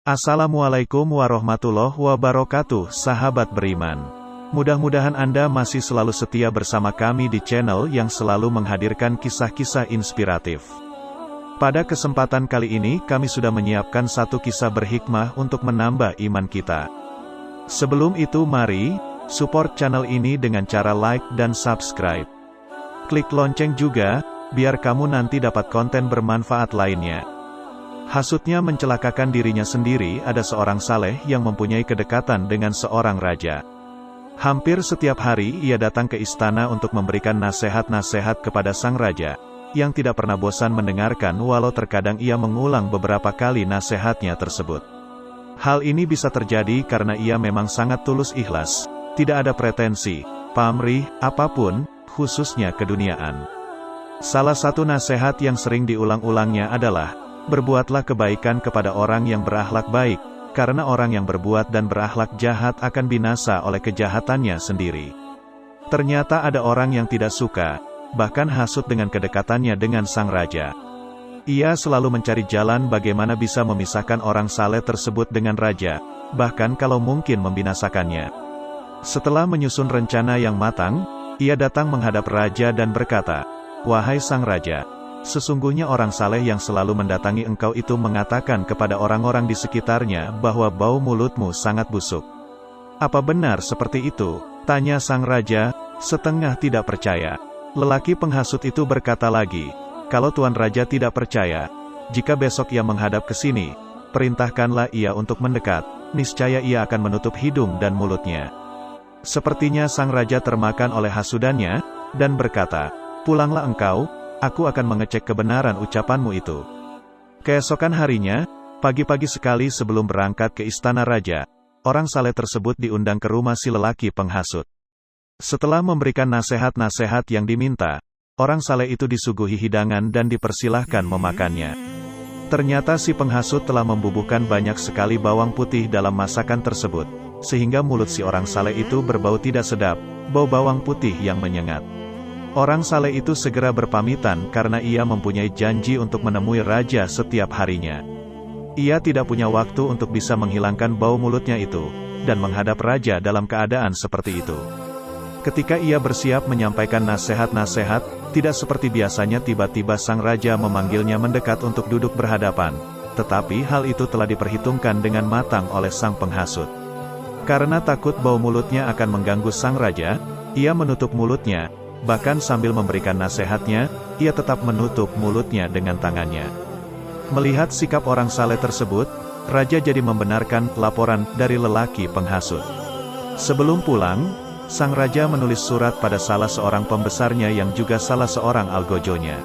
Assalamualaikum warahmatullahi wabarakatuh, sahabat beriman. Mudah-mudahan Anda masih selalu setia bersama kami di channel yang selalu menghadirkan kisah-kisah inspiratif. Pada kesempatan kali ini kami sudah menyiapkan satu kisah berhikmah untuk menambah iman kita. Sebelum itu mari, support channel ini dengan cara like dan subscribe. Klik lonceng juga, biar kamu nanti dapat konten bermanfaat lainnya. Hasutnya mencelakakan dirinya sendiri. Ada seorang saleh yang mempunyai kedekatan dengan seorang raja. Hampir setiap hari ia datang ke istana untuk memberikan nasihat-nasihat kepada sang raja, yang tidak pernah bosan mendengarkan walau terkadang ia mengulang beberapa kali nasihatnya tersebut. Hal ini bisa terjadi karena ia memang sangat tulus ikhlas, tidak ada pretensi, pamrih, apapun, khususnya keduniaan. Salah satu nasihat yang sering diulang-ulangnya adalah, berbuatlah kebaikan kepada orang yang berakhlak baik, karena orang yang berbuat dan berakhlak jahat akan binasa oleh kejahatannya sendiri. Ternyata ada orang yang tidak suka, bahkan hasut dengan kedekatannya dengan sang raja. Ia selalu mencari jalan bagaimana bisa memisahkan orang saleh tersebut dengan raja, bahkan kalau mungkin membinasakannya. Setelah menyusun rencana yang matang, ia datang menghadap raja dan berkata, "Wahai sang raja, sesungguhnya orang saleh yang selalu mendatangi engkau itu mengatakan kepada orang-orang di sekitarnya bahwa bau mulutmu sangat busuk. Apa benar seperti itu?" Tanya sang raja, setengah tidak percaya. Lelaki penghasut itu berkata lagi, "Kalau Tuan Raja tidak percaya, jika besok ia menghadap ke sini, perintahkanlah ia untuk mendekat, niscaya ia akan menutup hidung dan mulutnya." Sepertinya sang raja termakan oleh hasudannya, dan berkata, "Pulanglah engkau, aku akan mengecek kebenaran ucapanmu itu." Keesokan harinya, pagi-pagi sekali sebelum berangkat ke istana raja, orang saleh tersebut diundang ke rumah si lelaki penghasut. Setelah memberikan nasihat-nasihat yang diminta, orang saleh itu disuguhi hidangan dan dipersilahkan memakannya. Ternyata si penghasut telah membubuhkan banyak sekali bawang putih dalam masakan tersebut, sehingga mulut si orang saleh itu berbau tidak sedap, bau bawang putih yang menyengat. Orang saleh itu segera berpamitan karena ia mempunyai janji untuk menemui raja setiap harinya. Ia tidak punya waktu untuk bisa menghilangkan bau mulutnya itu, dan menghadap raja dalam keadaan seperti itu. Ketika ia bersiap menyampaikan nasihat-nasihat, tidak seperti biasanya tiba-tiba sang raja memanggilnya mendekat untuk duduk berhadapan, tetapi hal itu telah diperhitungkan dengan matang oleh sang penghasut. Karena takut bau mulutnya akan mengganggu sang raja, ia menutup mulutnya. Bahkan sambil memberikan nasihatnya, ia tetap menutup mulutnya dengan tangannya. Melihat sikap orang saleh tersebut, raja jadi membenarkan laporan dari lelaki penghasut. Sebelum pulang, sang raja menulis surat pada salah seorang pembesarnya yang juga salah seorang algojonya.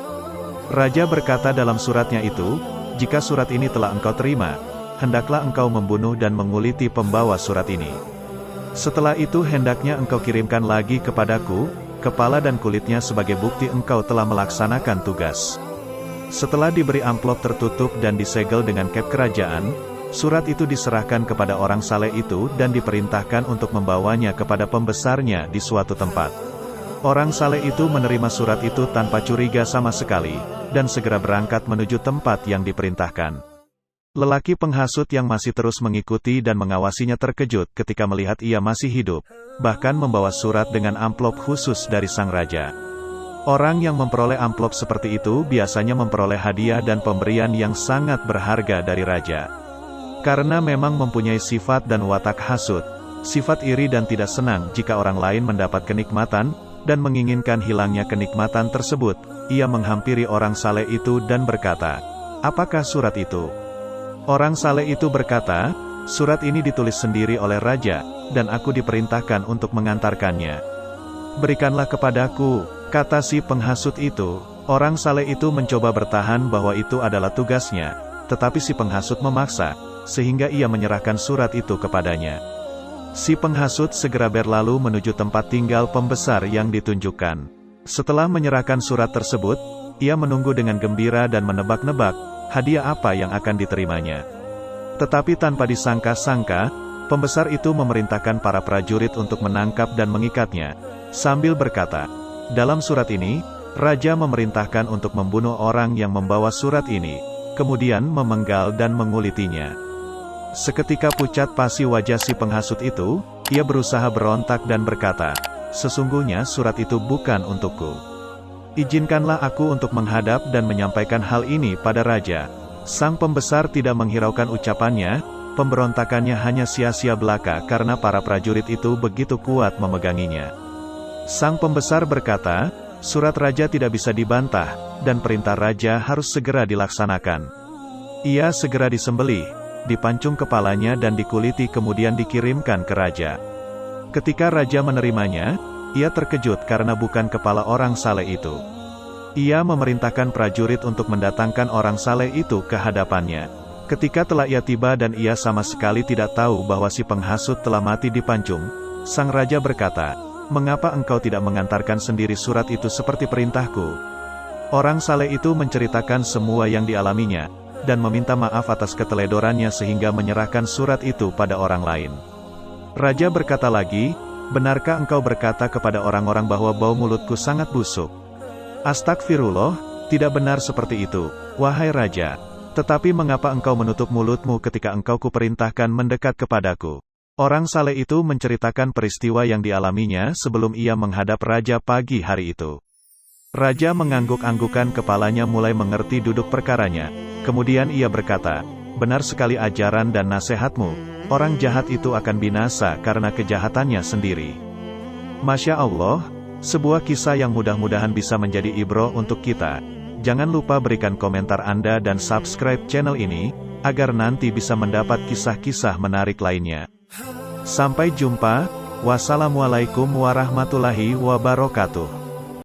Raja berkata dalam suratnya itu, "Jika surat ini telah engkau terima, hendaklah engkau membunuh dan menguliti pembawa surat ini. Setelah itu hendaknya engkau kirimkan lagi kepadaku kepala dan kulitnya sebagai bukti engkau telah melaksanakan tugas." Setelah diberi amplop tertutup dan disegel dengan cap kerajaan, surat itu diserahkan kepada orang saleh itu dan diperintahkan untuk membawanya kepada pembesarnya di suatu tempat. Orang saleh itu menerima surat itu tanpa curiga sama sekali, dan segera berangkat menuju tempat yang diperintahkan. Lelaki penghasut yang masih terus mengikuti dan mengawasinya terkejut ketika melihat ia masih hidup, bahkan membawa surat dengan amplop khusus dari sang raja. Orang yang memperoleh amplop seperti itu biasanya memperoleh hadiah dan pemberian yang sangat berharga dari raja. Karena memang mempunyai sifat dan watak hasut, sifat iri dan tidak senang jika orang lain mendapat kenikmatan, dan menginginkan hilangnya kenikmatan tersebut, ia menghampiri orang saleh itu dan berkata, "Apakah surat itu?" Orang saleh itu berkata, "Surat ini ditulis sendiri oleh raja, dan aku diperintahkan untuk mengantarkannya." "Berikanlah kepadaku," kata si penghasut itu. Orang saleh itu mencoba bertahan bahwa itu adalah tugasnya, tetapi si penghasut memaksa, sehingga ia menyerahkan surat itu kepadanya. Si penghasut segera berlalu menuju tempat tinggal pembesar yang ditunjukkan. Setelah menyerahkan surat tersebut, ia menunggu dengan gembira dan menebak-nebak hadiah apa yang akan diterimanya. Tetapi tanpa disangka-sangka, pembesar itu memerintahkan para prajurit untuk menangkap dan mengikatnya, sambil berkata, "Dalam surat ini, raja memerintahkan untuk membunuh orang yang membawa surat ini, kemudian memenggal dan mengulitinya." Seketika pucat pasi wajah si penghasut itu, ia berusaha berontak dan berkata, "Sesungguhnya surat itu bukan untukku. Izinkanlah aku untuk menghadap dan menyampaikan hal ini pada raja." Sang pembesar tidak menghiraukan ucapannya, pemberontakannya hanya sia-sia belaka karena para prajurit itu begitu kuat memeganginya. Sang pembesar berkata, "Surat raja tidak bisa dibantah, dan perintah raja harus segera dilaksanakan." Ia segera disembelih, dipancung kepalanya dan dikuliti kemudian dikirimkan ke raja. Ketika raja menerimanya, ia terkejut karena bukan kepala orang saleh itu. Ia memerintahkan prajurit untuk mendatangkan orang saleh itu ke hadapannya. Ketika telah ia tiba dan ia sama sekali tidak tahu bahwa si penghasut telah mati dipancung, sang raja berkata, "Mengapa engkau tidak mengantarkan sendiri surat itu seperti perintahku?" Orang saleh itu menceritakan semua yang dialaminya, dan meminta maaf atas keteledorannya sehingga menyerahkan surat itu pada orang lain. Raja berkata lagi, "Benarkah engkau berkata kepada orang-orang bahwa bau mulutku sangat busuk?" "Astagfirullah, tidak benar seperti itu, wahai raja. Tetapi mengapa engkau menutup mulutmu ketika engkau kuperintahkan mendekat kepadaku?" Orang saleh itu menceritakan peristiwa yang dialaminya sebelum ia menghadap raja pagi hari itu. Raja mengangguk-anggukan kepalanya mulai mengerti duduk perkaranya. Kemudian ia berkata, "Benar sekali ajaran dan nasihatmu, orang jahat itu akan binasa karena kejahatannya sendiri." Masya Allah, sebuah kisah yang mudah-mudahan bisa menjadi ibroh untuk kita. Jangan lupa berikan komentar Anda dan subscribe channel ini, agar nanti bisa mendapat kisah-kisah menarik lainnya. Sampai jumpa, wassalamualaikum warahmatullahi wabarakatuh.